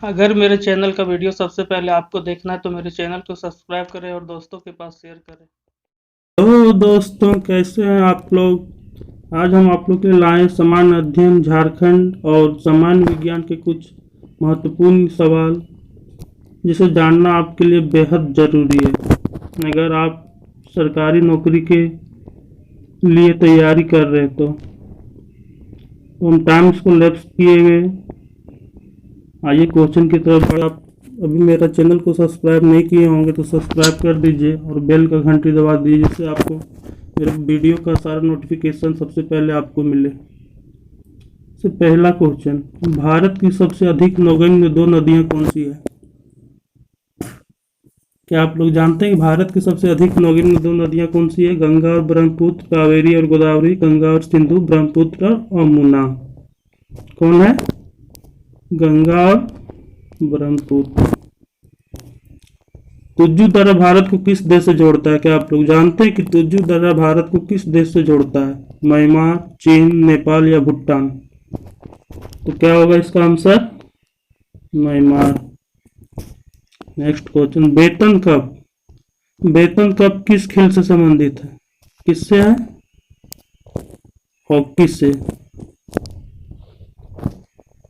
अगर मेरे चैनल का वीडियो सबसे पहले आपको देखना है तो मेरे चैनल को सब्सक्राइब करें और दोस्तों के पास शेयर करें। तो दोस्तों, कैसे हैं आप लोग। आज हम आप लोग के लिए लाए सामान्य अध्ययन झारखंड और सामान्य विज्ञान के कुछ महत्वपूर्ण सवाल जिसे जानना आपके लिए बेहद ज़रूरी है। अगर आप सरकारी नौकरी के लिए तैयारी कर रहे तो हम टाइम्स को लैप्स किए हुए। आइए क्वेश्चन की तरफ। आप अभी मेरा चैनल को सब्सक्राइब नहीं किए होंगे तो सब्सक्राइब कर दीजिए और बेल का घंटी दबा दीजिए, जिससे आपको मेरे वीडियो का सारा नोटिफिकेशन सबसे पहले आपको मिले। तो पहला क्वेश्चन, भारत की सबसे अधिक नौगम्य दो नदियां कौन सी है। क्या आप लोग जानते हैं कि भारत की सबसे अधिक नौगम्य दो नदियां कौन सी है? गंगा और ब्रह्मपुत्र, कावेरी और गोदावरी, गंगा और सिंधु, ब्रह्मपुत्र और यमुना। कौन है? गंगा और ब्रह्मपुत्र। तुज्जु दर्रा भारत को किस देश से जोड़ता है? क्या आप लोग जानते हैं कि तुज्जु दर्रा भारत को किस देश से जोड़ता है? म्यांमार, चीन, नेपाल या भूटान? तो क्या होगा इसका आंसर? म्यांमार। नेक्स्ट क्वेश्चन, वेतन कप किस खेल से संबंधित है? किससे है? हॉकी से।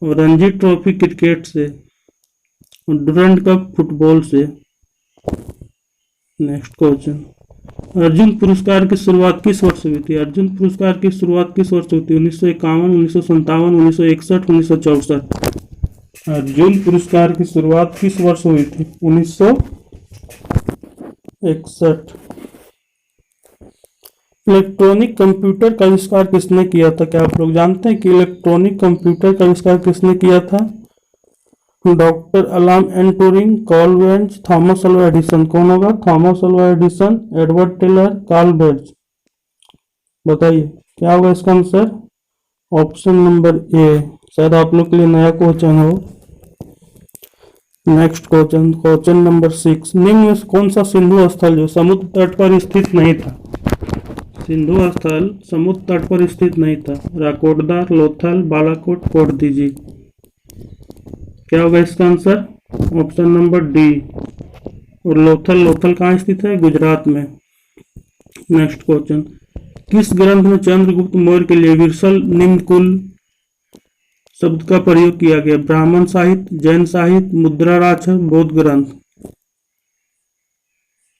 और रणजी ट्रॉफी क्रिकेट से। और डुरंड कप फुटबॉल से। नेक्स्ट क्वेश्चन, अर्जुन पुरस्कार की शुरुआत किस वर्ष हुई थी? अर्जुन पुरस्कार की शुरुआत किस वर्ष हुई थी? 1951, 1957, 1961, 1964? अर्जुन पुरस्कार की शुरुआत किस वर्ष हुई थी? 1961। इलेक्ट्रॉनिक कंप्यूटर का आविष्कार किसने किया था? क्या आप लोग जानते हैं कि इलेक्ट्रॉनिक कंप्यूटर का आविष्कार किसने किया था? Doctor Alan N Turing, Karl Benz, Thomas Alva Edison. कौन होगा? Thomas Alva Edison, Edward Teller, Karl Benz. बताइए क्या होगा इसका आंसर? Option number A. शायद आप लोग के लिए नया क्वेश्चन हो। नेक्स्ट क्वेश्चन, क्वेश्चन नंबर 6, निम्न में कौन सा सिंधु स्थल जो समुद्र तट पर स्थित नहीं था? सिंधु स्थल समुद्र तट पर स्थित नहीं था। राकोटदार, लोथल, बालाकोट, कोटदीजी। क्या होगा इसका आंसर? Option number D. और लोथल कहाँ स्थित है? गुजरात में। नेक्स्ट क्वेश्चन, किस ग्रंथ में चंद्रगुप्त मौर्य के लिए विरसल निम्नकुल शब्द का प्रयोग किया गया? ब्राह्मण साहित्य, जैन साहित्य, मुद्रा राक्षस, बौद्ध ग्रंथ।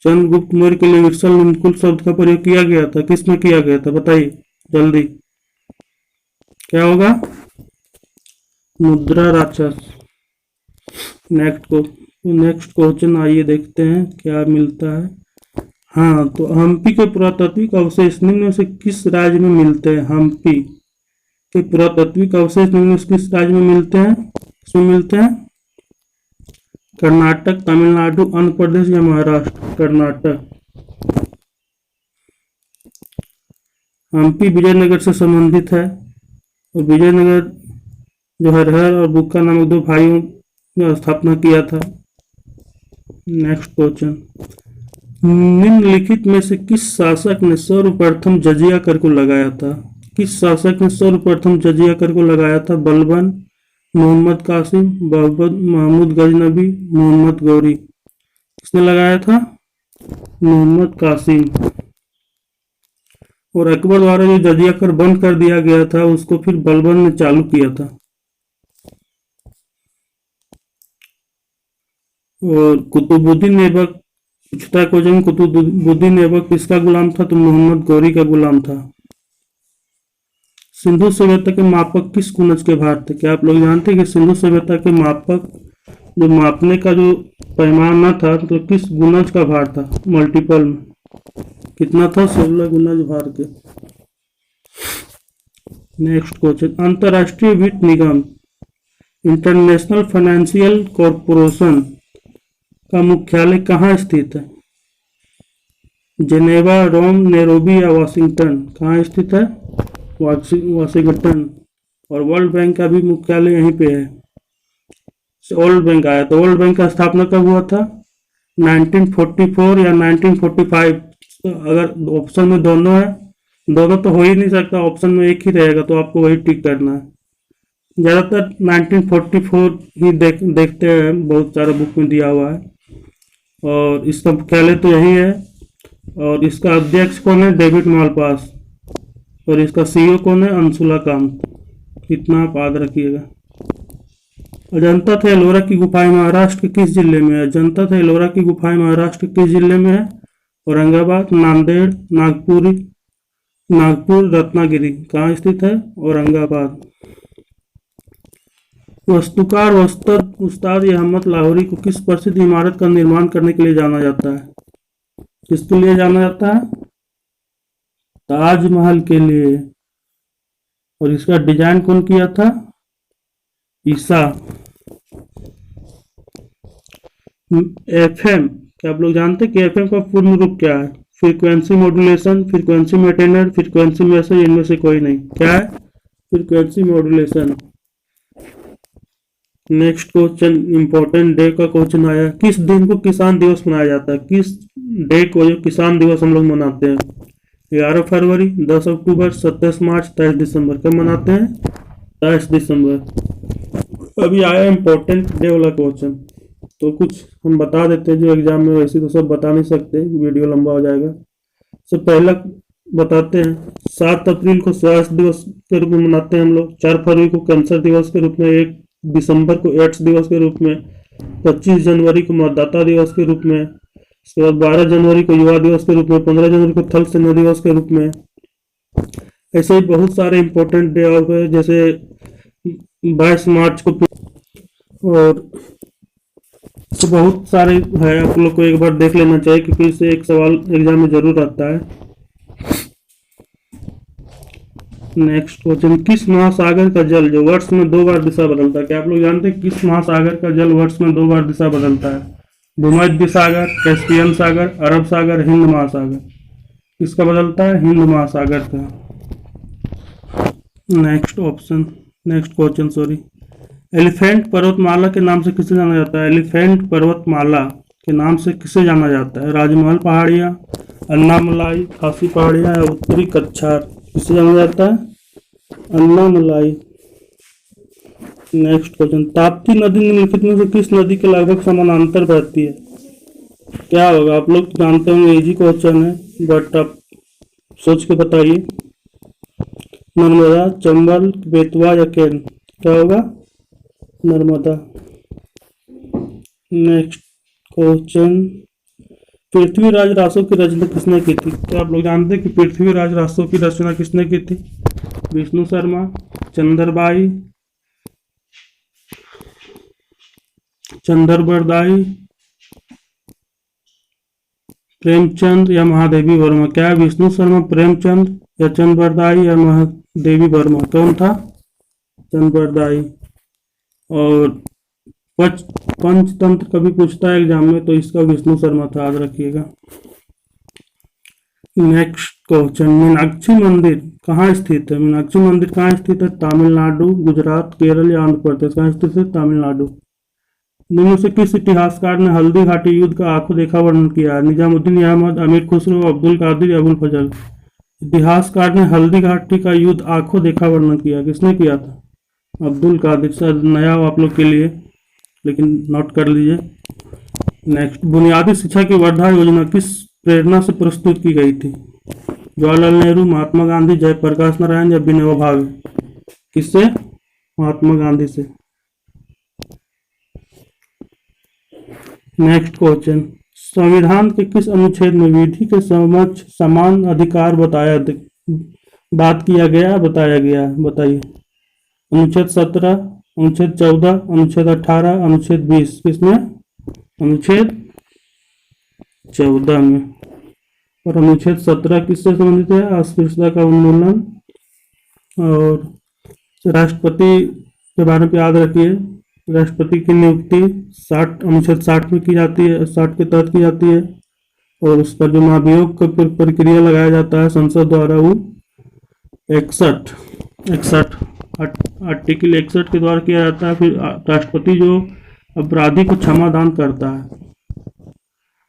चंद्रगुप्त मौर्य के लिए विरसल निम्नकुल शब्द का प्रयोग किया गया था। किसमें किया गया था? बताइए जल्दी। क्या होगा? मुद्रा राक्षस। नेक्स्ट क्वेश्चन, आइए देखते हैं क्या मिलता है। हाँ, तो हम्पी के पुरातात्विक अवशेष निम्न में से किस राज्य में मिलते हैं? हम्पी के पुरातात्विक अवशेष निम्न में से किस राज्य में मिलते हैं? किसमें मिलते हैं? कर्नाटक, तमिलनाडु, आंध्र प्रदेश या महाराष्ट्र? कर्नाटक। हम्पी विजयनगर से संबंधित है और विजयनगर जो हरिहर और बुक्का नामक दो भाइयों ने स्थापना किया था। नेक्स्ट क्वेश्चन, निम्नलिखित में से किस शासक ने सर्वप्रथम जजिया कर को लगाया था? किस शासक ने सर्वप्रथम जजिया कर को लगाया था? बलबन, मोहम्मद कासिम, महमूद गजनबी, मोहम्मद गौरी। किसने लगाया था? मोहम्मद कासिम। और अकबर द्वारा जो जजिया कर बंद कर दिया गया था उसको फिर बलबन ने चालू किया था। और कुतुबुद्दीन ऐबक पूछता है क्वेश्चन, कुतुबुद्दीन ऐबक किसका गुलाम था? तो मोहम्मद गौरी का गुलाम था। सिंधु सभ्यता के मापक किस गुणज के भार थे? क्या आप लोग जानते हैं कि सिंधु सभ्यता के मापक जो मापने का जो पैमाना था तो किस गुणज का भार था? मल्टीपल में। कितना था? 16 गुणज भार के। नेक्स्ट क्वेश्चन, अंतरराष्ट्रीय वित्त निगम इंटरनेशनल फाइनेंशियल कॉरपोरेशन का मुख्यालय कहाँ स्थित है? जेनेवा, रोम, नैरोबी या वाशिंगटन? कहाँ स्थित है? वाशिंगटन। और वर्ल्ड बैंक का भी मुख्यालय यहीं पे है। वर्ल्ड बैंक आया तो वर्ल्ड बैंक का स्थापना कब हुआ था? 1944 या 1945? तो अगर ऑप्शन में दोनों है, दोनों तो हो ही नहीं सकता, ऑप्शन में एक ही रहेगा, तो आपको वही टिक करना है। ज़्यादातर 1944 ही देखते हैं, बहुत सारे बुक में दिया हुआ है। और इसका मुख्यालय तो यही है। और इसका अध्यक्ष कौन है? David Malpass. और इसका सीईओ कौन है? अंशुला कांत। इतना आप याद रखिएगा। अजंता था एलोरा की गुफाएं महाराष्ट्र के किस जिले में है? अजंता था एलोरा की गुफाएं महाराष्ट्र के किस जिले में है? औरंगाबाद, नांदेड़, नागपुर, रत्नागिरी। कहाँ स्थित है? औरंगाबाद। वास्तुकार उस्ताद अहमद लाहौरी को किस प्रसिद्ध इमारत का निर्माण करने के लिए जाना जाता है? किसके लिए जाना जाता है? ताजमहल के लिए। और इसका डिजाइन कौन किया था? ईसा। एफएम, क्या आप लोग जानते हैं कि एफएम का पूर्ण रूप क्या है? Frequency modulation, frequency maintainer, frequency message, इनमें से कोई नहीं। क्या है? Frequency modulation. Next question, important day का क्वेश्चन आया। किस दिन को किसान दिवस मनाया जाता है? किस डे को जो किसान दिवस हम लोग मनाते हैं? 11 फरवरी, 10 अक्टूबर, 27 मार्च, 23 दिसंबर। कब मनाते हैं? 23 दिसंबर। अभी आया इंपॉर्टेंट डे वाला क्वेश्चन, तो कुछ हम बता देते हैं जो एग्जाम में, वैसे तो सब बता नहीं सकते, वीडियो लंबा हो जाएगा। तो पहला बताते हैं, 7 अप्रैल को स्वास्थ्य दिवस के रूप में मनाते हैं हम लोग। 4 फरवरी को कैंसर दिवस के रूप में, 1 दिसंबर को एड्स दिवस के रूप में, 25 जनवरी को मतदाता दिवस के रूप में, उसके बाद 12 जनवरी को युवा दिवस के रूप में, 15 जनवरी को थल सेना दिवस के रूप में। ऐसे ही बहुत सारे इंपॉर्टेंट डे और हैं, जैसे 22 मार्च को। और तो बहुत सारे है, आप लोग को एक बार देख लेना चाहिए क्योंकि इससे एक सवाल एग्जाम में जरूर आता है। नेक्स्ट क्वेश्चन, किस महासागर का जल जो वर्ष में 2 बार दिशा बदलता है? क्या आप लोग जानते हैं किस महासागर का जल वर्ष में 2 बार दिशा बदलता है? भूमध्य सागर, कैस्पियन सागर, अरब सागर, हिंद महासागर। किसका बदलता है? हिंद महासागर का। नेक्स्ट क्वेश्चन सॉरी, एलिफेंट पर्वतमाला के नाम से किसे जाना जाता है? एलिफेंट पर्वतमाला के नाम से किसे जाना जाता है? राजमहल पहाड़ियाँ, अन्नामलाई, खासी पहाड़ियाँ या उत्तरी कच्छार। किसे जाना जाता है? अन्नामलाई। नेक्स्ट क्वेश्चन, ताप्ती नदी निम्नलिखित में से किस नदी के लगभग समानांतर बहती है? क्या होगा? आप लोग जानते होंगे, इजी क्वेश्चन है, बट आप सोच के बताइए। नर्मदा, चंबल, बेतवा या केन? क्या होगा? नर्मदा। नेक्स्ट क्वेश्चन, पृथ्वीराज रासो की रचना किसने की थी? क्या आप लोग जानते हैं कि पृथ्वीराज रासो की रचना किसने की थी? विष्णु शर्मा, चंद्रबाई, चंद्रबरदाई, प्रेमचंद या महादेवी वर्मा? क्या है? विष्णु शर्मा, प्रेमचंद या चंद्रबरदाई या महादेवी वर्मा? कौन था? चंद्रबरदाई। और पंचतंत्र कभी पूछता है एग्जाम में, तो इसका विष्णु शर्मा था, याद रखिएगा। नेक्स्ट क्वेश्चन, मीनाक्षी मंदिर कहाँ स्थित है? मीनाक्षी मंदिर कहाँ स्थित है? तमिलनाडु, गुजरात, केरल या आंध्र प्रदेश? कहाँ स्थित है? तमिलनाडु। निम्न से किस इतिहासकार ने हल्दी घाटी युद्ध का आंखों देखा वर्णन किया है? निजामुद्दीन अहमद, अमीर खुसरो, अब्दुल कादिर, अबुल फजल। इतिहासकार ने हल्दी घाटी का युद्ध आंखों देखा वर्णन किया, किसने किया था? अब्दुल कादिर। सर नया हो आप लोग के लिए, लेकिन नोट कर लीजिए। नेक्स्ट, बुनियादी शिक्षा की वर्धा योजना किस प्रेरणा से प्रस्तुत की गई थी? जवाहरलाल नेहरू, महात्मा गांधी, जयप्रकाश नारायण या विनोबा भावे? किससे? महात्मा गांधी से। नेक्स्ट क्वेश्चन, संविधान के किस अनुच्छेद में विधि के समक्ष समान अधिकार बात किया गया बताया गया? बताइए। अनुच्छेद 17, अनुच्छेद 14, अनुच्छेद 18, अनुच्छेद 20? किसमें? अनुच्छेद 14 में। और अनुच्छेद 17 किससे संबंधित है? अस्पृश्यता का उन्मूलन। और राष्ट्रपति के बारे में याद रखिए, राष्ट्रपति की नियुक्ति अनुच्छेद 60 में की जाती है, 60 के तहत की जाती है। और उस पर जो महाभियोग का प्रक्रिया लगाया जाता है संसद द्वारा, वो 61 आर्टिकल 61 के द्वारा किया जाता है। फिर राष्ट्रपति जो अपराधी को क्षमा दान करता है,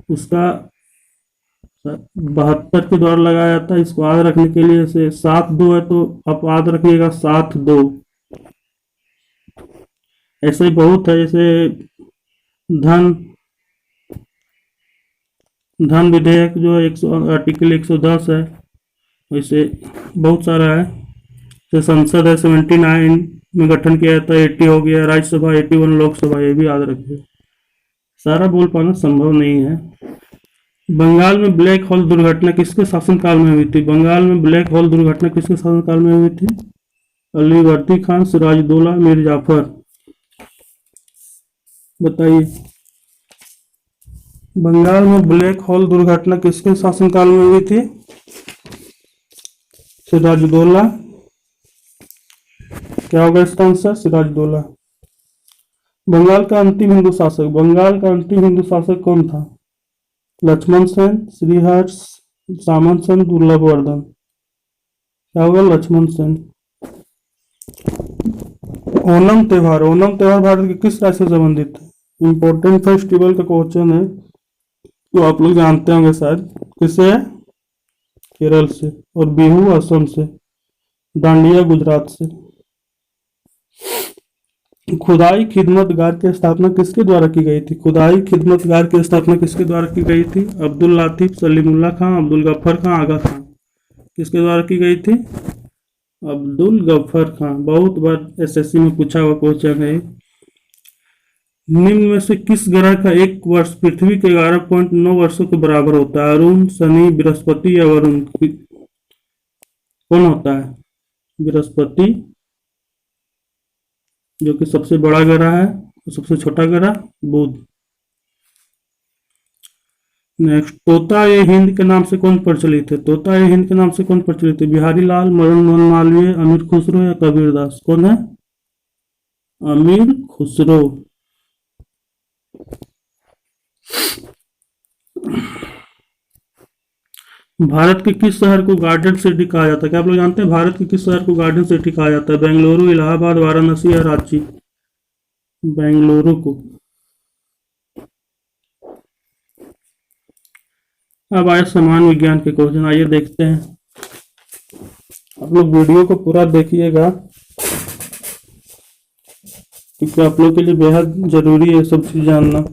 उसका 72 के द्वारा लगाया जाता है। इसको याद रखने के लिए, से 7-2 है तो आप याद रखिएगा 7-2। ऐसे ही बहुत है, जैसे धन धन विधेयक जो है आर्टिकल 110 है, वैसे बहुत सारा है। तो संसद है 79 में गठन किया जाता है, 80 हो गया, राज्यसभा 81, लोकसभा, ये भी याद रखिए। सारा बोल पाना संभव नहीं है। बंगाल में ब्लैक होल दुर्घटना किसके शासनकाल में हुई थी? बंगाल में ब्लैक होल दुर्घटना किसके शासनकाल में हुई थी? अली वर्दी खान, सिराजुद्दौला, मीर जाफर, बताइए। बंगाल में ब्लैक होल दुर्घटना किसके शासनकाल में हुई थी? सिराजुद्दौला। क्या होगा इसका आंसर? सिराजुद्दौला। बंगाल का अंतिम हिंदू शासक कौन था? लक्ष्मण सेन, श्रीहर्ष, सामंत सेन, दुर्लभ वर्धन। क्या होगा? लक्ष्मण सेन। ओणम त्योहार भारत के किस राज्य से संबंधित है? इंपॉर्टेंट फेस्टिवल का क्वेश्चन है, तो आप लोग जानते होंगे शायद। किससे है? केरल से। और बिहू असम से। डांडिया गुजरात से। खुदाई खिदमतगार की स्थापना किसके द्वारा की गई थी? खुदाई खिदमतगार की स्थापना किसके द्वारा की गई थी? अब्दुल लातिफ, सलीमुल्लाह खां, अब्दुल गफ्फर खां, आगा खां। किसके द्वारा की गई थी? अब्दुल गफ्फर खां। बहुत बार एसएससी में पूछा हुआ क्वेश्चन है। निम्न में से किस ग्रह का एक वर्ष पृथ्वी के 11.9 वर्षों के बराबर होता है? अरुण, शनि, बृहस्पति या वरुण? कौन होता है? बृहस्पति, जो कि सबसे बड़ा ग्रह है, और सबसे छोटा ग्रह बुध। नेक्स्ट, तोता ए हिंद के नाम से कौन प्रचलित है? तोता ए हिंद के नाम से कौन प्रचलित है? बिहारी लाल, मदन मोहन मालवीय, अमीर खुसरो या कबीर दास? कौन है? अमीर खुसरो। भारत के किस शहर को गार्डन सिटी कहा जाता है? क्या आप लोग जानते हैं भारत के किस शहर को गार्डन सिटी कहा जाता है? बेंगलुरु, इलाहाबाद, वाराणसी या रांची? बेंगलुरु को। अब आए समान विज्ञान के क्वेश्चन, आइए देखते हैं। आप लोग वीडियो को पूरा देखिएगा, क्योंकि आप लोग के लिए बेहद जरूरी है सब चीज जानना।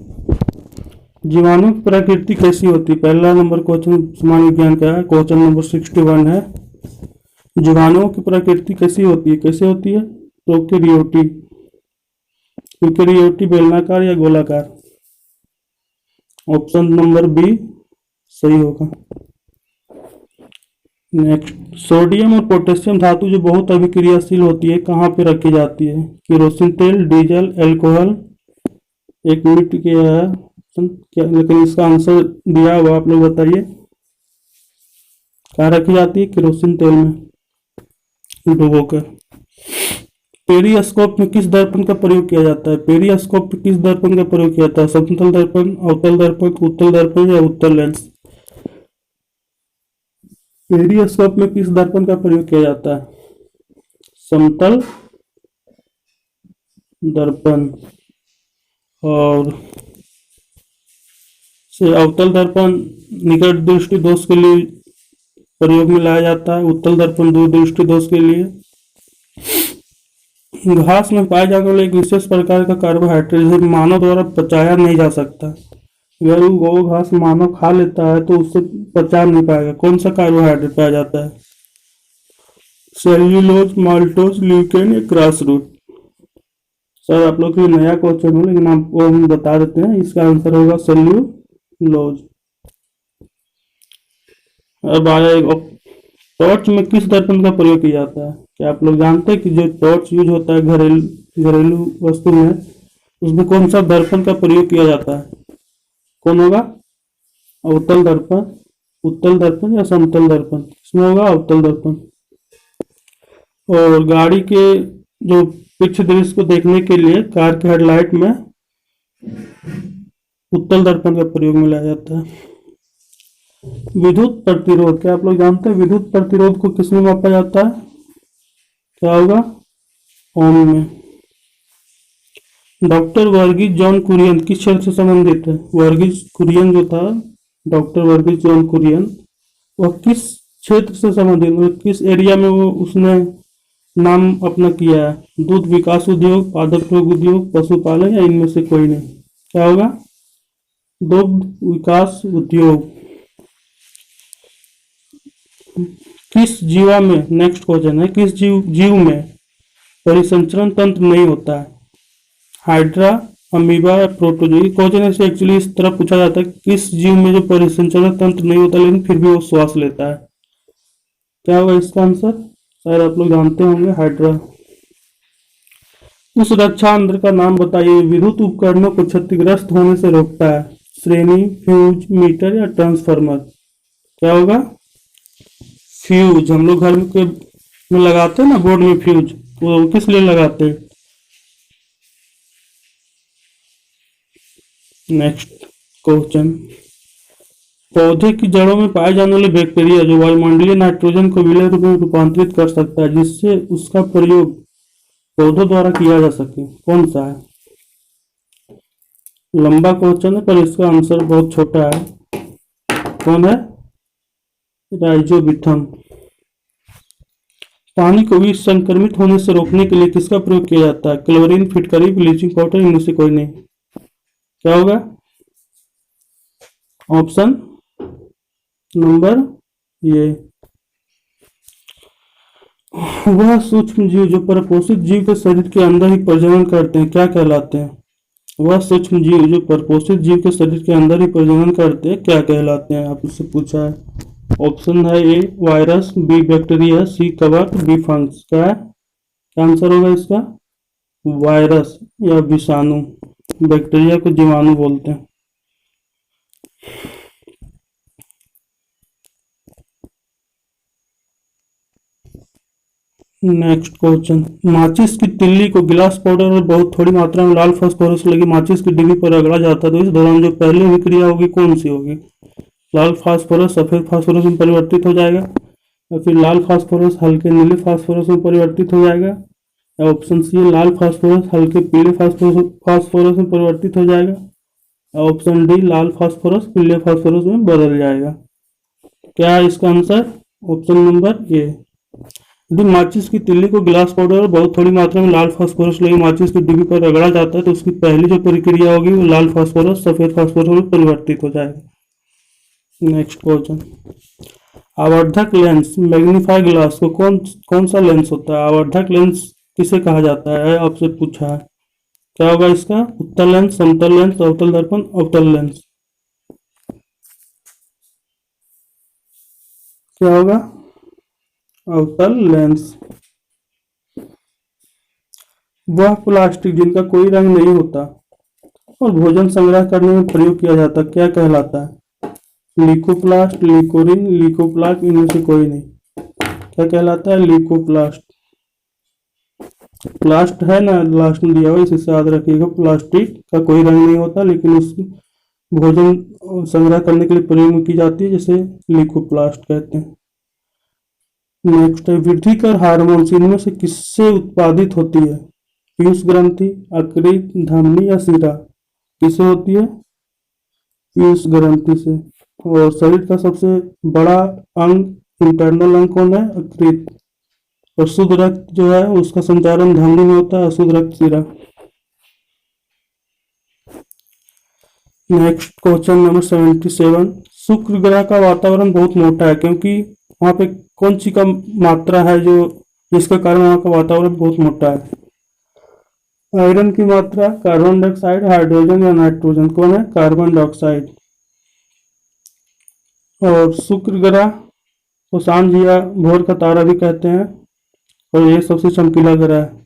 जीवाणु की प्रकृति कैसी होती है? पहला नंबर क्वेश्चन समान विज्ञान का है, क्वेश्चन नंबर 61 है। जीवाणुओं की प्रकृति कैसी होती है? कैसे होती है? यूकेरियोटी बेलनाकार या गोलाकार? ऑप्शन नंबर बी सही होगा। नेक्स्ट, सोडियम और पोटेशियम धातु जो बहुत अभिक्रियाशील होती है, कहाँ पे रखी जाती है? केरोसिन तेल, डीजल, एल्कोहल। एक मिनट किया है क्या, लेकिन इसका आंसर दिया हुआ आप लोग बताइए। कहाँ रखी जाती है? केरोसिन तेल में डुबोकर। पेरिस्कोप में किस दर्पण का प्रयोग किया जाता है? पेरिस्कोप में किस दर्पण का प्रयोग किया जाता है? समतल दर्पण, अवतल दर्पण, उत्तल दर्पण या उत्तल लेंस? पेरिस्कोप में किस दर्पण का प्रयोग किया जाता है? समतल दर्पण। और से अवतल दर्पण निकट दृष्टि दोष के लिए प्रयोग में लाया जाता है, उत्तल दर्पण दूर दृष्टि दोष के लिए। घास में पाए जाने वाले एक विशेष प्रकार का कार्बोहाइड्रेट जिसे मानव द्वारा पचाया नहीं जा सकता, अगर वो घास मानव खा लेता है तो उससे पचा नहीं पाएगा। कौन सा कार्बोहाइड्रेट पाया जाता है? सेल्यूलोज, माल्टोज, ल्यूकेन या ग्रास रूट? सर आप लोग के लिए नया क्वेश्चन है, लेकिन आपको हम बता देते हैं, इसका आंसर होगा सेल्यूलोज। अब आया टॉर्च में किस दर्पण का प्रयोग किया जाता है? क्या आप लोग जानते हैं कि जो टॉर्च यूज होता है घरेलू वस्तु में, उसमें कौन सा दर्पण का प्रयोग किया जाता है? कौन होगा? अवतल दर्पण, उत्तल दर्पण या समतल दर्पण? इसमें होगा अवतल दर्पण। और गाड़ी के जो पीछे दृश्य को देखने के लिए कार के हेडलाइट में उत्तल दर्पण का प्रयोग में लाया जाता है। विद्युत प्रतिरोध, क्या आप लोग जानते हैं विद्युत प्रतिरोध को किसमें मापा जाता है? क्या होगा? ओम में। डॉक्टर वर्गीज जॉन कुरियन किस क्षेत्र से संबंधित है? वर्गीज कुरियन जो था, डॉक्टर वर्गीज जॉन कुरियन, वह किस क्षेत्र से संबंधित, मतलब किस एरिया में वो उसने नाम अपना किया है? दूध विकास उद्योग, पादप रोग उद्योग, पशुपालन या इनमें से कोई नहीं? क्या होगा? दुग्ध विकास उद्योग। किस जीवा में, नेक्स्ट क्वेश्चन है, किस जीव जीव में परिसंचरण तंत्र नहीं होता है? हाइड्रा, अमीबा या प्रोटोजोई? क्वेश्चन ऐसे एक्चुअली इस तरह पूछा जाता है, किस जीव में जो परिसंचरण तंत्र नहीं होता लेकिन फिर भी वो श्वास लेता है? क्या होगा इसका आंसर? शायद आप लोग जानते होंगे, हाइड्रा। उस रक्षा यंत्र का नाम बताइए, विद्युत उपकरणों को क्षतिग्रस्त होने से रोकता है। श्रेणी, फ्यूज, मीटर या ट्रांसफार्मर? क्या होगा? फ्यूज। हम लोग घर के में लगाते हैं ना, बोर्ड में फ्यूज, वो किस लिए लगाते हैं? नेक्स्ट क्वेश्चन, पौधे की जड़ों में पाए जाने वाले बैक्टीरिया जो वायुमंडलीय नाइट्रोजन को विलय रूप में रूपांतरित कर सकता है, जिससे उसका प्रयोग पौधों द्वारा किया जा सके, कौन सा है? लंबा क्वेश्चन है पर इसका आंसर बहुत छोटा है। कौन है? राइजोबिथम। पानी को भी संक्रमित होने से रोकने के लिए किसका प्रयोग किया जाता है? क्लोरीन, फिटकरी, ब्लीचिंग पाउडर, इनमें से कोई नहीं? क्या होगा? ऑप्शन नंबर ये। वह सूक्ष्म जीव जो परपोषित जीव के शरीर के अंदर ही प्रजनन करते हैं, क्या कहलाते हैं? वह सूक्ष्म जीव जो परपोषित जीव के शरीर के अंदर ही प्रजनन करते हैं, क्या कहलाते हैं? आप उससे पूछा है। ऑप्शन है ए वायरस, बी बैक्टीरिया, सी कवक, डी फंगस। क्या है? क्या आंसर होगा इसका? वायरस या विषाणु। बैक्टीरिया को जीवाणु बोलते हैं। नेक्स्ट क्वेश्चन, माचिस की तिल्ली को गिलास पाउडर और बहुत थोड़ी मात्रा में लाल फास्फोरस लगी माचिस की डिब्बी पर रगड़ा जाता है तो इस दौरान जो पहले हुई क्रिया होगी कौन सी होगी? लाल फास्फोरस सफेद फास्फोरस में परिवर्तित हो जाएगा, या फिर लाल फास्फोरस हल्के नीले फास्फोरस में परिवर्तित हो जाएगा, या ऑप्शन सी लाल फास्फोरस हल्के पीले फास्फोरस में परिवर्तित हो जाएगा, या ऑप्शन डी लाल फास्फोरस पीले फास्फोरस में बदल जाएगा? क्या है इसका आंसर? Option number A. यदि माचिस की तिल्ली को गिलास पाउडर और बहुत थोड़ी मात्रा में लाल फास्फोरस लगी माचिस की डिब्बी पर रगड़ा जाता है तो उसकी पहली जो प्रक्रिया होगी वो लाल फास्फोरस सफेद फास्फोरस में परिवर्तित हो जाएगा। नेक्स्ट क्वेश्चन, आवर्धक लेंस, मैग्नीफाई ग्लास को कौन कौन सा लेंस होता है? आवर्धक लेंस किसे कहा जाता है, आपसे पूछा है। क्या होगा इसका? उत्तल लेंस, समतल लेंस, अवतल दर्पण, अवतल लेंस? क्या होगा? अवतल लेंस। वह प्लास्टिक जिनका कोई रंग नहीं होता और भोजन संग्रह करने में प्रयोग किया जाता क्या कहलाता है? लिकोप्लास्ट, लिकोरिन, लिकोप्लास्ट, इनमें से कोई नहीं? क्या कहलाता है? लिकोप्लास्ट। प्लास्ट है ना लास्ट में दिया हुआ, इसे याद रखिएगा। प्लास्टिक का कोई रंग नहीं होता लेकिन उस भोजन संग्रह करने के लिए प्रयोग में की जाती है, जिसे लिकोप्लास्ट कहते हैं। नेक्स्ट है, वृद्धिकर हार्मोन इनमें से किससे उत्पादित होती है? पीयूष ग्रंथि, यकृत, धमनी या शिरा? किससे होती है? पीयूष ग्रंथि से। और शरीर का सबसे बड़ा अंग, इंटरनल अंग कौन है? यकृत। और शुद्ध रक्त जो है उसका संचारण धमनी में होता है, अशुद्ध रक्त शिरा। नेक्स्ट क्वेश्चन नंबर 77, शुक्र ग्रह का वातावरण बहुत मोटा है क्योंकि वहां पे कौन सी का मात्रा है जो जिसके कारण वहां का वातावरण बहुत मोटा है? आयरन की मात्रा, कार्बन डाइऑक्साइड, हाइड्रोजन या नाइट्रोजन? कौन है? Carbon dioxide. और शुक्र ग्रह को सांझ या भोर का तारा भी कहते हैं और ये सबसे चमकीला ग्रह है।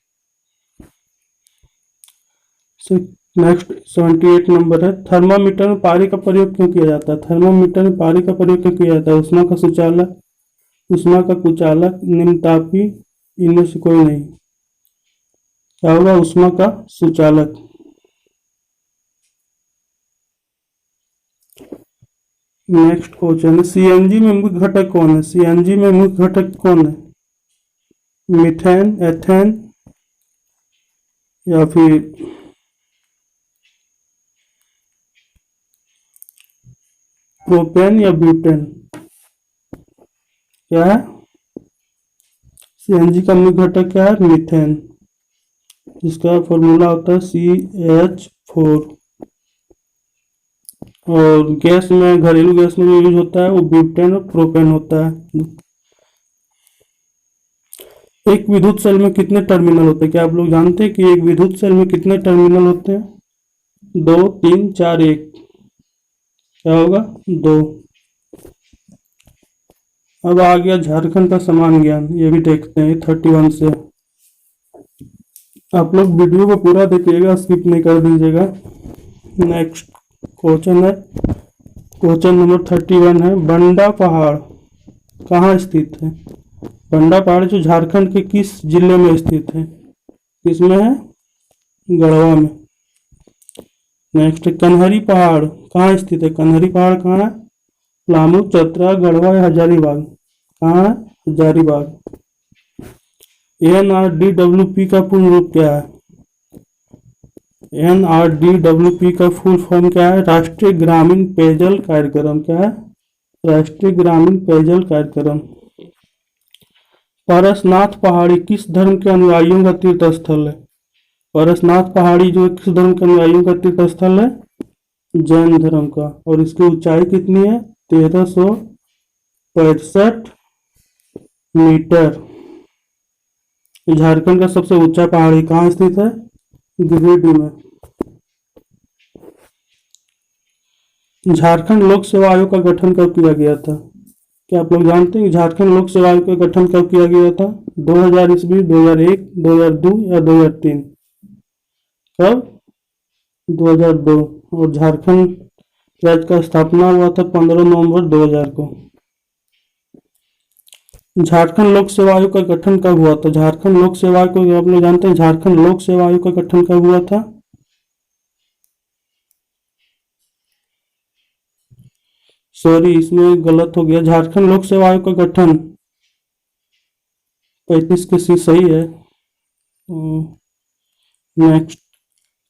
नेक्स्ट 78 नंबर है, थर्मामीटर में पारी का प्रयोग क्यों किया जाता है? थर्मामीटर में पारी का प्रयोग क्यों किया जाता है? उष्मा का सुचालक, उष्मा का कुचालक, निम्नतापी, इनमें से कोई नहीं? क्या होगा? उष्मा का सुचालक। नेक्स्ट क्वेश्चन है, सीएनजी में मुख्य घटक कौन है? सीएनजी में मुख्य घटक कौन है? मीथेन, एथेन या फिर प्रोपेन या ब्यूटेन? क्या है? सीएनजी का मुख्य घटक क्या है? मीथेन, जिसका फॉर्मूला होता है CH4। और गैस में, घरेलू गैस में जो यूज होता है वो ब्यूटेन और प्रोपेन होता है। एक विद्युत सेल में कितने टर्मिनल होते हैं? क्या आप लोग जानते हैं कि एक विद्युत सेल में कितने टर्मिनल होते हैं? 2, 3, 4, 1। क्या होगा? 2। अब आ गया झारखंड का समान ज्ञान, ये भी देखते हैं 31 से। आप लोग वीडियो को पूरा देखिएगा, स्किप नहीं कर दीजिएगा। नेक्स्ट क्वेश्चन है, क्वेश्चन नंबर 31 है, बंडा पहाड़ कहाँ स्थित है? बंडा पहाड़ जो झारखंड के किस जिले में स्थित है? किसमें है? गढ़वा में। नेक्स्ट, कन्हरी पहाड़ कहाँ स्थित है? कन्हरी पहाड़ कहाँ है? पलामू, चतरा, गढ़वा या हजारीबाग? कहाँ है? हजारीबाग। NRDWP का पूर्ण रूप क्या है? NRDWP का फुल फॉर्म क्या है? राष्ट्रीय ग्रामीण पेयजल कार्यक्रम। क्या है? राष्ट्रीय ग्रामीण पेयजल कार्यक्रम। पारसनाथ पहाड़ी किस धर्म के अनुयायियों का तीर्थ स्थल है? पारसनाथ पहाड़ी जो किस धर्म के अनुयायियों का तीर्थ स्थल है? जैन धर्म का। और इसकी ऊंचाई कितनी है? 1365 मीटर। झारखंड का सबसे ऊंचा पहाड़ी कहाँ स्थित है? गिरिडीह में। झारखंड लोक सेवा आयोग का गठन कब किया गया था? क्या आप लोग जानते हैं झारखंड लोक सेवा आयोग का गठन कब किया गया था? 2000 ईस्वी, 2001, 2002 या 2003? कब? 2002। और झारखंड राज्य का स्थापना हुआ था 15 नवंबर 2000 को। झारखंड लोक सेवा आयोग का गठन कब हुआ था? झारखंड लोक सेवा आयोग को आप लोग जानते हैं झारखंड लोक सेवा आयोग का गठन कब हुआ था? सॉरी, इसमें गलत हो गया। झारखंड लोक सेवा आयोग का गठन 35 के सी सही है। नेक्स्ट,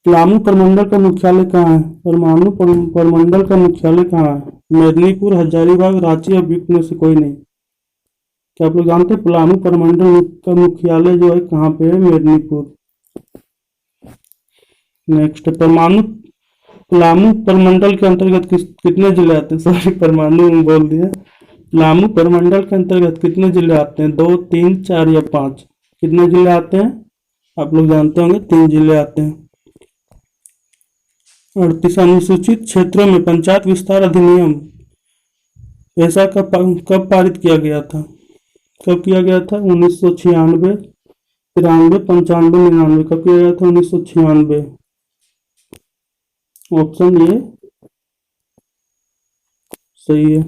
पलामू प्रमंडल का मुख्यालय कहाँ है? परमाणु प्रमंडल का मुख्यालय कहाँ है? मेदिनीपुर, हजारीबाग, रांची या बीच में से कोई नहीं? क्या आप लोग जानते हैं पलामू प्रमंडल का मुख्यालय जो है कहाँ पे है? मेदिनीपुर। नेक्स्ट, पलामू प्रमंडल के अंतर्गत कितने जिले आते हैं? सॉरी, परमाणु बोल दिया। पलामू प्रमंडल के अंतर्गत कितने जिले आते हैं? 2, 3, 4 या 5? कितने जिले आते हैं? आप लोग जानते होंगे 3 जिले आते हैं। 38 अनुसूचित क्षेत्रों में पंचायत विस्तार अधिनियम ऐसा कब पारित किया गया था? कब किया गया था? 1996, 93, 95, 99? कब किया गया था? 1996। ऑप्शन ये सही है।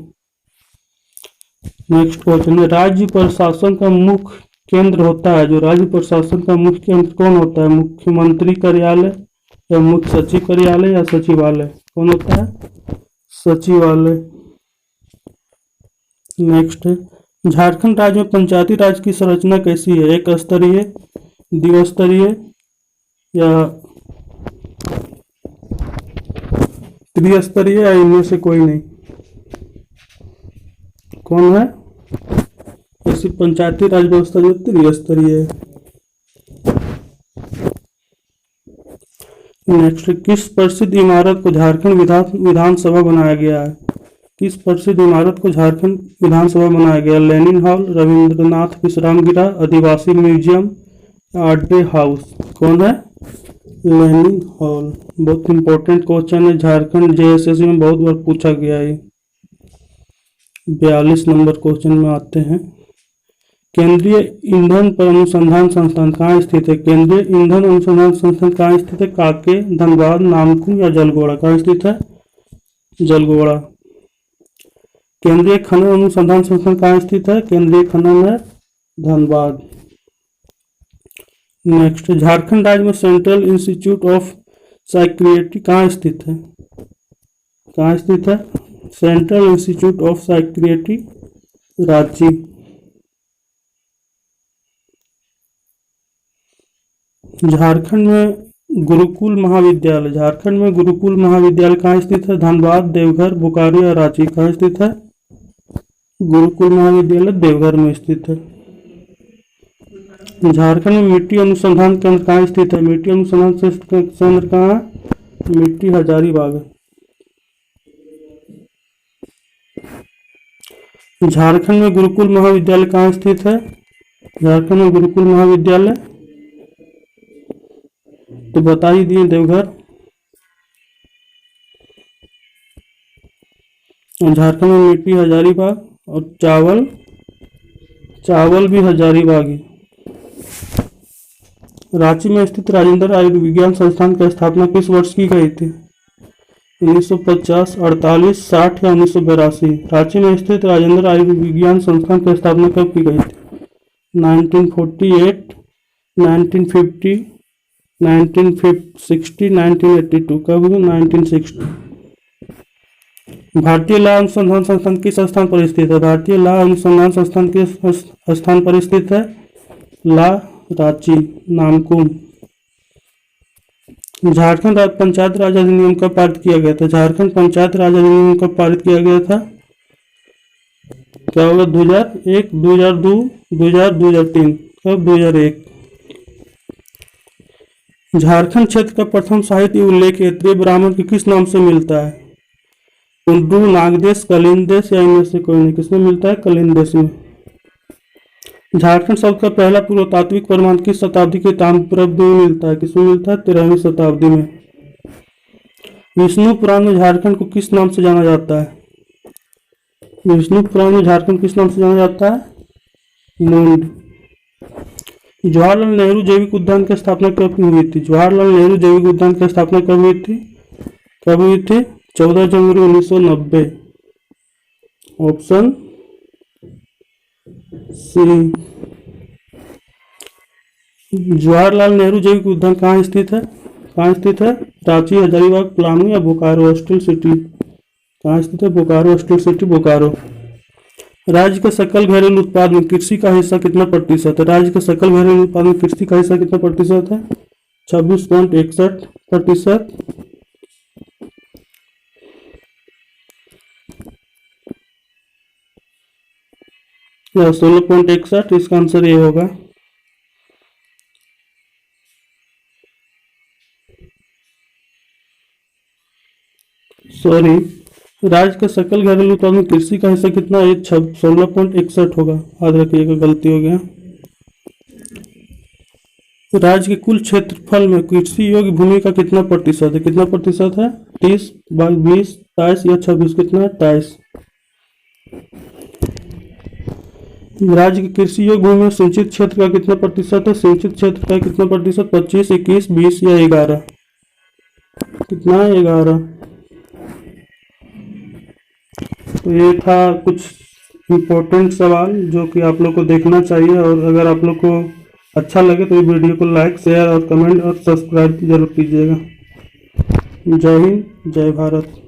नेक्स्ट क्वेश्चन है, राज्य प्रशासन का मुख्य केंद्र होता है, जो राज्य प्रशासन का मुख्य केंद्र कौन होता है? मुख्यमंत्री कार्यालय या मुख्य सचिव कार्यालय या सचिवालय? कौन होता है? सचिवालय। नेक्स्ट है, झारखंड राज्य में पंचायती राज की संरचना कैसी है? एक स्तरीय, द्विस्तरीय या त्रिस्तरीय या इनमें से कोई नहीं? कौन है? ऐसी पंचायती राज व्यवस्था जो त्रिस्तरीय है। नेक्स्ट, किस प्रसिद्ध इमारत को झारखंड विधानसभा बनाया गया है? किस प्रसिद्ध इमारत को झारखंड विधानसभा बनाया गया? लेनिन हॉल, रविंद्रनाथ विश्रामगृह, आदिवासी म्यूजियम, आर्डे हाउस? कौन है? Lenin hall. बहुत इंपॉर्टेंट क्वेश्चन है, झारखंड JSSC में बहुत बार पूछा गया है। 42 नंबर क्वेश्चन में आते हैं, केंद्रीय ईंधन पर अनुसंधान संस्थान कहाँ स्थित है? केंद्रीय ईंधन अनुसंधान संस्थान कहाँ स्थित है? कांके, धनबाद, नामकुम या जलगोड़ा? कहाँ स्थित है? जलगोड़ा। केंद्रीय खनन अनुसंधान संस्थान कहाँ स्थित है? केंद्रीय खनन है धनबाद। नेक्स्ट, झारखंड राज्य में सेंट्रल इंस्टीट्यूट ऑफ साइकियाट्री कहाँ स्थित है? कहाँ स्थित है? Central institute of psychiatry, Ranchi. Jharkhand में गुरुकुल महाविद्यालय कहाँ स्थित है? धनबाद, देवघर, बोकारो या रांची? कहाँ स्थित है? गुरुकुल महाविद्यालय देवघर में स्थित है। झारखंड में मिट्टी अनुसंधान केंद्र कहाँ स्थित है? मिट्टी अनुसंधान केंद्र कहाँ है? मिट्टी हजारीबाग है। झारखंड में गुरुकुल महाविद्यालय कहाँ स्थित है? झारखंड में गुरुकुल महाविद्यालय तो बता ही दिए, देवघर। और झारखंड में मिट्टी हजारीबाग और चावल भी हजारीबाग है। रांची में स्थित राजेंद्र आयुर्विज्ञान संस्थान की स्थापना किस वर्ष की गई थी? 1950, 48, 60 या 1982? रांची में स्थित राजेंद्र आयुर्विज्ञान संस्थान की स्थापना कब की गई थी? 1948, 1950, 1960, 1982? कब? 1960। भारतीय लाह अनुसंधान संस्थान किस स्थान पर स्थित है? भारतीय लाह अनुसंधान संस्थान किस स्थान पर स्थित है? लाह, रांची, नामकुम। झारखंड पंचायत राज अधिनियम कब पारित किया गया था? झारखंड पंचायत राज अधिनियम कब पारित किया गया था? क्या होगा? 2001, 2002, 2000, 2003? कब? 2001। झारखंड क्षेत्र का प्रथम साहित्य उल्लेख क्षेत्रीय ब्राह्मण के किस नाम से मिलता है? कुंडू, नागदेश, कलिंदेश या इनमें से कोई नहीं? किसमें मिलता है? कलिंदेश में। झारखंड शब्द का पहला पुरातात्विक प्रमाण किस शताब्दी के ताम्रपत्र में मिलता है? किसमें मिलता है? 13वीं शताब्दी में। विष्णु पुराण में झारखंड को किस नाम से जाना जाता है? विष्णु पुराण में झारखंड किस नाम से जाना जाता है? मुंड। जवाहरलाल नेहरू जैविक उद्यान की स्थापना कब हुई थी? जवाहरलाल नेहरू जैविक उद्यान की स्थापना कब हुई थी? 14 जनवरी 1990। Option C. जवाहरलाल नेहरू जैविक उद्यान कहाँ स्थित है? कहाँ स्थित है? रांची, हजारीबाग, पलामू या बोकारो हॉस्टल सिटी? कहाँ स्थित है? Bokaro hostel city, Bokaro. राज्य के सकल घरेलू उत्पाद में कृषि का हिस्सा कितना प्रतिशत है? राज्य के सकल घरेलू उत्पाद में कृषि का हिस्सा कितना प्रतिशत है? 26.61%। या 16.61? इसका आंसर ये होगा। सॉरी, राज्य का सकल घरेलू उत्पाद में कृषि का हिस्सा कितना है? 16.61 होगा। याद रखिएगा, गलती हो गया। राज्य के कुल क्षेत्रफल में कृषि योग्य भूमि का कितना प्रतिशत है? कितना प्रतिशत है? 30, 20, 23 या 26? कितना है? 23। राज्य की कृषि योग्य भूमि में सिंचित क्षेत्र का कितना प्रतिशत है? सिंचित क्षेत्र का कितना प्रतिशत? 25, 21, 20 या 11? कितना है? 11। तो ये था कुछ इम्पोर्टेंट सवाल जो कि आप लोग को देखना चाहिए, और अगर आप लोग को अच्छा लगे तो ये वीडियो को लाइक, शेयर और कमेंट और सब्सक्राइब जरूर कीजिएगा। जय हिंद, जय भारत।